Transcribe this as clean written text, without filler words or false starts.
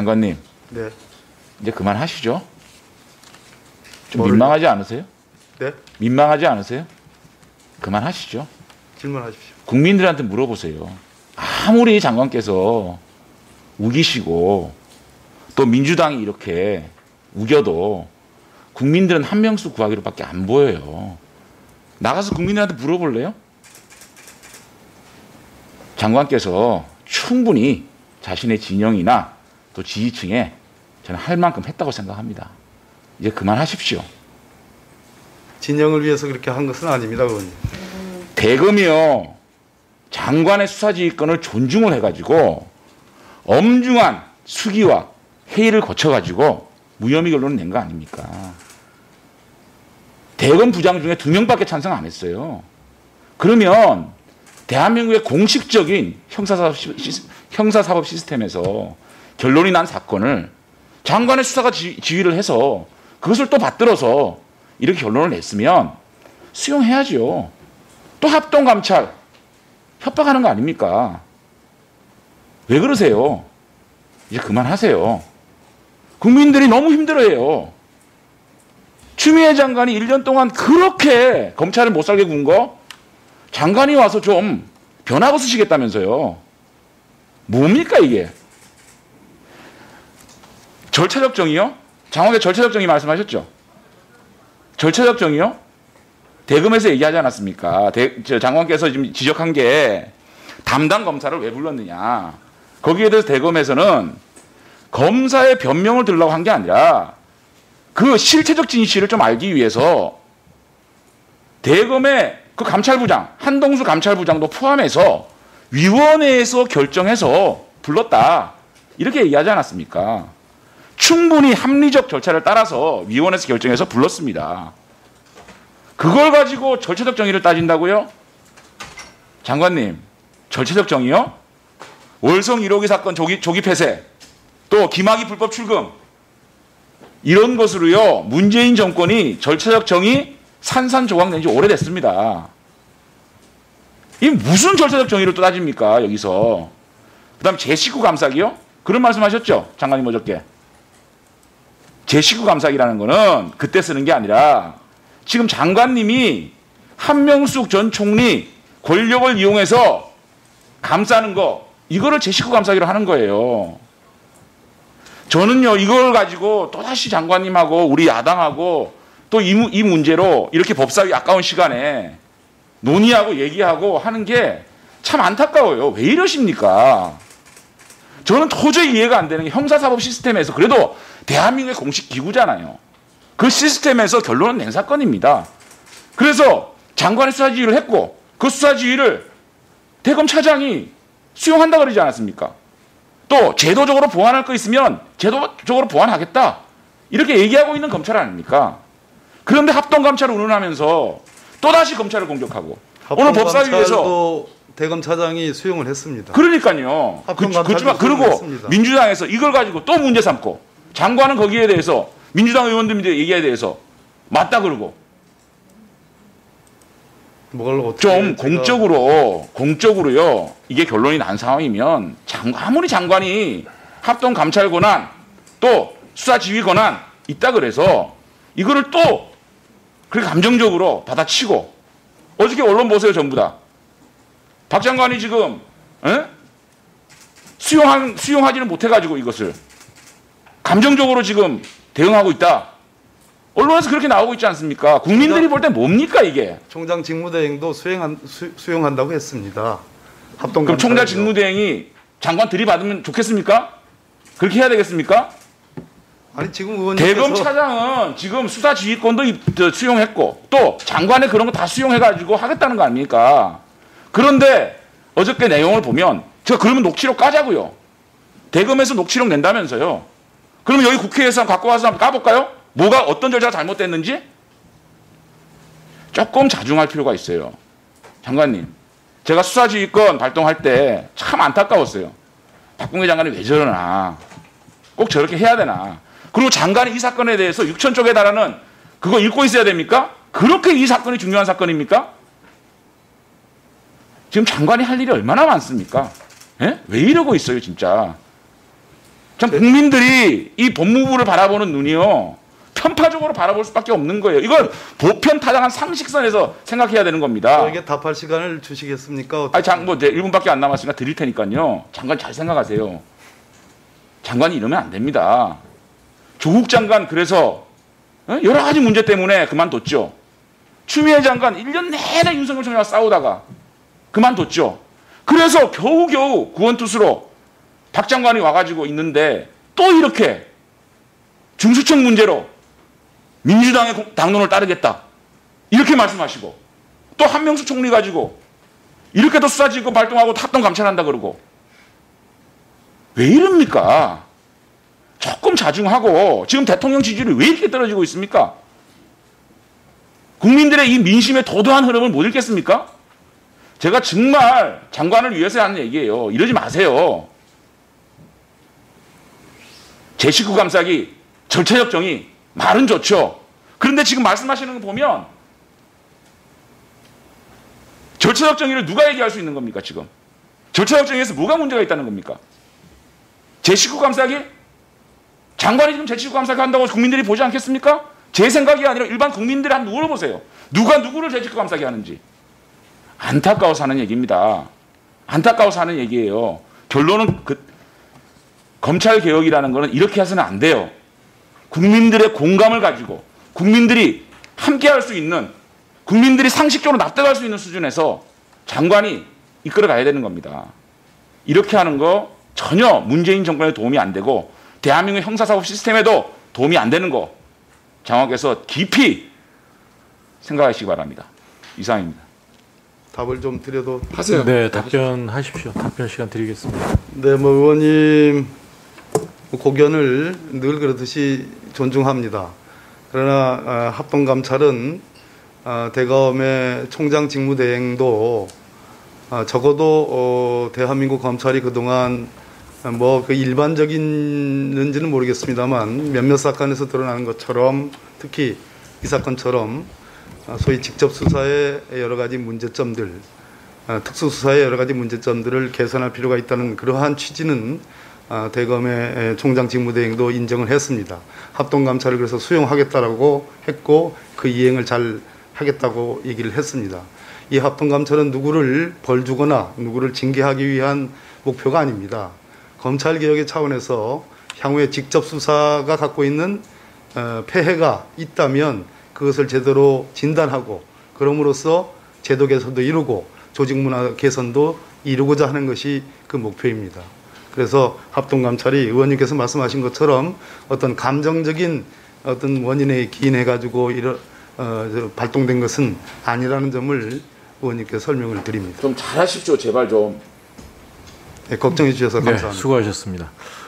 장관님. 네. 이제 그만하시죠. 좀 뭐를요? 민망하지 않으세요? 네. 민망하지 않으세요? 그만하시죠. 질문하십시오. 국민들한테 물어보세요. 아무리 장관께서 우기시고 또 민주당이 이렇게 우겨도 국민들은 한 명씩 구하기로밖에 안 보여요. 나가서 국민들한테 물어볼래요? 장관께서 충분히 자신의 진영이나 또 지지층에 저는 할 만큼 했다고 생각합니다. 이제 그만하십시오. 진영을 위해서 그렇게 한 것은 아닙니다, 의원님. 대검이요, 장관의 수사지휘권을 존중을 해가지고 엄중한 수기와 회의를 거쳐가지고 무혐의 결론을 낸 거 아닙니까? 대검 부장 중에 2명밖에 찬성 안 했어요. 그러면 대한민국의 공식적인 형사사법 시스템에서 결론이 난 사건을 장관의 수사가 지휘를 해서 그것을 또 받들어서 이렇게 결론을 냈으면 수용해야죠. 또 합동감찰 협박하는 거 아닙니까? 왜 그러세요? 이제 그만하세요. 국민들이 너무 힘들어해요. 추미애 장관이 1년 동안 그렇게 검찰을 못 살게 군 거 장관이 와서 좀 변하고 쓰시겠다면서요. 뭡니까 이게? 절차적 정의요? 장관께 절차적 정의 말씀하셨죠? 절차적 정의요? 대검에서 얘기하지 않았습니까? 장관께서 지금 지적한 게 담당 검사를 왜 불렀느냐. 거기에 대해서 대검에서는 검사의 변명을 들으려고 한 게 아니라 그 실체적 진실을 좀 알기 위해서 대검의 그 감찰부장, 한동수 감찰부장도 포함해서 위원회에서 결정해서 불렀다. 이렇게 얘기하지 않았습니까? 충분히 합리적 절차를 따라서 위원회에서 결정해서 불렀습니다. 그걸 가지고 절차적 정의를 따진다고요? 장관님, 절차적 정의요? 월성 1호기 사건 조기 폐쇄, 또 김학의 불법 출금, 이런 것으로요 문재인 정권이 절차적 정의 산산조각 낸 지 오래됐습니다. 이 무슨 절차적 정의를 또 따집니까 여기서? 그다음 제 식구 감싸기요? 그런 말씀하셨죠 장관님 어저께. 제 식구 감싸기라는 거는 그때 쓰는 게 아니라 지금 장관님이 한명숙 전 총리 권력을 이용해서 감싸는 거, 이거를 제 식구 감싸기로 하는 거예요. 저는요 이걸 가지고 또다시 장관님하고 우리 야당하고 또 이 문제로 이렇게 법사위 아까운 시간에 논의하고 얘기하고 하는 게 참 안타까워요. 왜 이러십니까? 저는 도저히 이해가 안 되는 게 형사사법 시스템에서 그래도 대한민국의 공식 기구잖아요. 그 시스템에서 결론을 낸 사건입니다. 그래서 장관의 수사지휘를 했고 그 수사지휘를 대검 차장이 수용한다 그러지 않았습니까? 또 제도적으로 보완할 거 있으면 제도적으로 보완하겠다. 이렇게 얘기하고 있는 검찰 아닙니까? 그런데 합동감찰을 운운하면서 또다시 검찰을 공격하고 오늘 법사위에서 대검 차장이 수용을 했습니다. 그러니까요. 그리고 민주당에서 이걸 가지고 또 문제 삼고 장관은 거기에 대해서 민주당 의원들 얘기에 대해서 맞다 그러고 좀 공적으로요 이게 결론이 난 상황이면 아무리 장관이 합동 감찰 권한 또 수사 지휘 권한 있다 그래서 이거를 또 그렇게 감정적으로 받아치고 어저께 언론 보세요 전부 다 박 장관이 지금 수용하지는 못해가지고 이것을 감정적으로 지금 대응하고 있다. 언론에서 그렇게 나오고 있지 않습니까? 국민들이 볼 때 뭡니까 이게? 총장 직무대행도 수용한다고 했습니다. 그럼 총장 직무대행이 장관 들이받으면 좋겠습니까? 그렇게 해야 되겠습니까? 아니 지금 의원님께서 대검 차장은 지금 수사 지휘권도 수용했고 또 장관의 그런 거 다 수용해가지고 하겠다는 거 아닙니까? 그런데 어저께 내용을 보면 제가 그러면 녹취록 까자고요. 대검에서 녹취록 낸다면서요. 그러면 여기 국회에서 갖고 와서 한번 까볼까요? 뭐가 어떤 절차가 잘못됐는지? 조금 자중할 필요가 있어요. 장관님, 제가 수사지휘권 발동할 때 참 안타까웠어요. 박봉계 장관이 왜 저러나. 꼭 저렇게 해야 되나. 그리고 장관이 이 사건에 대해서 6천 쪽에 달하는 그거 읽고 있어야 됩니까? 그렇게 이 사건이 중요한 사건입니까? 지금 장관이 할 일이 얼마나 많습니까? 예? 왜 이러고 있어요 진짜. 참 국민들이 이 법무부를 바라보는 눈이요. 편파적으로 바라볼 수밖에 없는 거예요. 이건 보편 타당한 상식선에서 생각해야 되는 겁니다. 저에게 답할 시간을 주시겠습니까? 아니, 뭐 이제 1분밖에 안 남았으니까 드릴 테니까요. 장관 잘 생각하세요. 장관이 이러면 안 됩니다. 조국 장관 그래서 여러 가지 문제 때문에 그만뒀죠. 추미애 장관 1년 내내 윤석열 총장과 싸우다가 그만뒀죠. 그래서 겨우겨우 구원투수로 박 장관이 와가지고 있는데 또 이렇게 중수청 문제로 민주당의 당론을 따르겠다 이렇게 말씀하시고 또 한명수 총리 가지고 이렇게도 수사지휘권 발동하고 합동 감찰한다 그러고 왜 이럽니까? 조금 자중하고 지금 대통령 지지율이 왜 이렇게 떨어지고 있습니까? 국민들의 이 민심의 도도한 흐름을 못 읽겠습니까? 제가 정말 장관을 위해서 하는 얘기예요. 이러지 마세요. 제 식구 감싸기, 절차적 정의, 말은 좋죠. 그런데 지금 말씀하시는 거 보면 절차적 정의를 누가 얘기할 수 있는 겁니까, 지금? 절차적 정의에서 뭐가 문제가 있다는 겁니까? 제 식구 감싸기? 장관이 지금 제 식구 감싸기 한다고 국민들이 보지 않겠습니까? 제 생각이 아니라 일반 국민들이 한번 물어보세요. 누가 누구를 제 식구 감싸기 하는지. 안타까워서 하는 얘기입니다. 안타까워서 하는 얘기예요. 결론은 검찰개혁이라는 거는 이렇게 해서는 안 돼요. 국민들의 공감을 가지고 국민들이 함께할 수 있는 국민들이 상식적으로 납득할 수 있는 수준에서 장관이 이끌어 가야 되는 겁니다. 이렇게 하는 거 전혀 문재인 정권에 도움이 안 되고 대한민국 형사사법 시스템에도 도움이 안 되는 거 장관께서 깊이 생각하시기 바랍니다. 이상입니다. 답을 좀 드려도 하세요. 네, 답변하십시오. 답변 시간 드리겠습니다. 네, 뭐 의원님 고견을 늘 그렇듯이 존중합니다. 그러나 합동감찰은 대검의 총장 직무대행도 적어도 대한민국 검찰이 그동안 뭐 그 일반적인지는 모르겠습니다만 몇몇 사건에서 드러나는 것처럼 특히 이 사건처럼 소위 직접 수사의 여러 가지 문제점들, 특수수사의 여러 가지 문제점들을 개선할 필요가 있다는 그러한 취지는 대검의 총장 직무대행도 인정을 했습니다. 합동감찰을 그래서 수용하겠다라고 했고 그 이행을 잘 하겠다고 얘기를 했습니다. 이 합동감찰은 누구를 벌 주거나 누구를 징계하기 위한 목표가 아닙니다. 검찰개혁의 차원에서 향후에 직접 수사가 갖고 있는 폐해가 있다면 그것을 제대로 진단하고 그럼으로써 제도 개선도 이루고 조직문화 개선도 이루고자 하는 것이 그 목표입니다. 그래서 합동감찰이 의원님께서 말씀하신 것처럼 어떤 감정적인 어떤 원인에 기인해가지고 발동된 것은 아니라는 점을 의원님께 설명을 드립니다. 좀 잘하십시오, 제발 좀. 네, 걱정해 주셔서 감사합니다. 네, 수고하셨습니다.